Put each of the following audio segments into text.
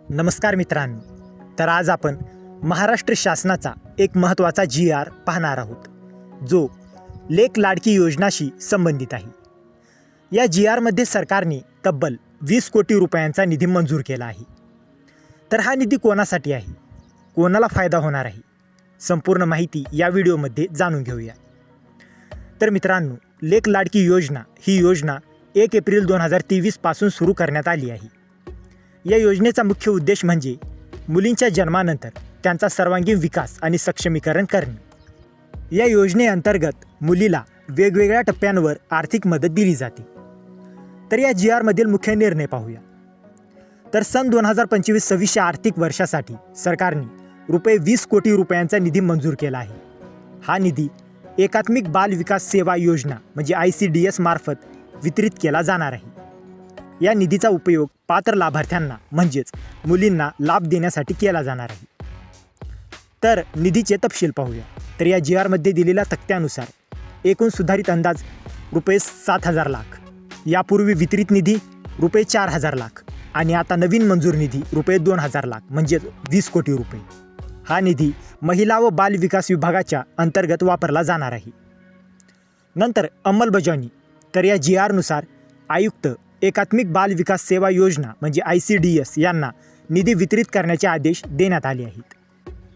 नमस्कार मित्रांनो. तर आज आपण महाराष्ट्र शासनाचा एक महत्त्वाचा GR पाहणार आहोत, जो लेक लाडकी योजनाशी संबंधित आहे. या GRमध्ये सरकारने तब्बल 20 कोटी रुपयांचा निधी मंजूर केला आहे. तर हा निधी कोणासाठी आहे, कोणाला फायदा होणार आहे, संपूर्ण माहिती या व्हिडिओमध्ये जाणून घेऊया. तर मित्रांनो, लेक लाडकी योजना ही योजना 1 एप्रिल 2023 पासून सुरू करण्यात आली आहे. या योजनेचा मुख्य उद्देश म्हणजे मुलींच्या जन्मानंतर त्यांचा सर्वांगीण विकास आणि सक्षमीकरण करणे. या योजनेअंतर्गत मुलीला वेगवेगळ्या टप्प्यांवर आर्थिक मदत दिली जाते. तर या GRमधील मुख्य निर्णय पाहूया. तर सन 2025-26 आर्थिक वर्षासाठी सरकारने रुपये 20 कोटी रुपयांचा निधी मंजूर केला आहे. हा निधी एकात्मिक बाल विकास सेवा योजना म्हणजे ICDS मार्फत वितरित केला जाणार आहे. या निधीचा उपयोग पात्र लाभार्थ्यांना म्हणजेच मुलींना लाभ देण्यासाठी केला जाणार आहे. तर निधीचे तपशील पाहूया. तर या GRमध्ये दिलेल्या तक्त्यानुसार एकूण सुधारित अंदाज रुपये 7,000 लाख, यापूर्वी वितरित निधी रुपये 4,000 लाख आणि आता नवीन मंजूर निधी रुपये 2,000 लाख म्हणजेच 20 कोटी रुपये. हा निधी महिला व बाल विकास विभागाच्या अंतर्गत वापरला जाणार आहे. नंतर अंमलबजावणी. तर या GRनुसार आयुक्त एकात्मिक बाल विकास सेवा योजना म्हणजे ICDS यांना निधी वितरित करण्याचे आदेश देण्यात आले आहेत.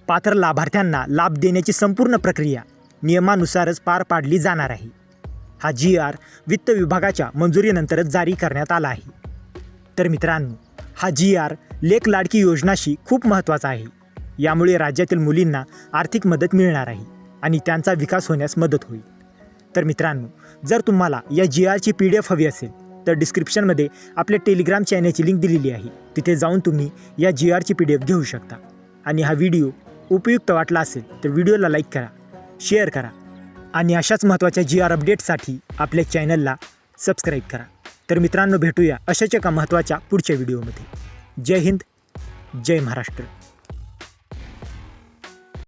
पात्र लाभार्थ्यांना लाभ देण्याची संपूर्ण प्रक्रिया नियमानुसारच पार पाडली जाणार आहे. हा GR वित्त विभागाच्या मंजुरीनंतरच जारी करण्यात आला आहे. तर मित्रांनो, हा GR लेक लाडकी योजनाशी खूप महत्त्वाचा आहे. यामुळे राज्यातील मुलींना आर्थिक मदत मिळणार आहे आणि त्यांचा विकास होण्यास मदत होईल. तर मित्रांनो, जर तुम्हाला या GRची PDF हवी असेल तर डिस्क्रिप्शनमध्ये आपल्या टेलिग्राम चॅनलची लिंक दिलेली आहे. तिथे जाऊन तुम्ही या GRची PDF घेऊ शकता. आणि हा व्हिडिओ उपयुक्त वाटला असेल तर व्हिडिओला लाईक करा, शेअर करा आणि अशाच महत्त्वाच्या GR अपडेट्ससाठी आपल्या चॅनलला सबस्क्राईब करा. तर मित्रांनो, भेटूया अशाच एका महत्त्वाच्या पुढच्या व्हिडिओमध्ये. जय हिंद, जय महाराष्ट्र.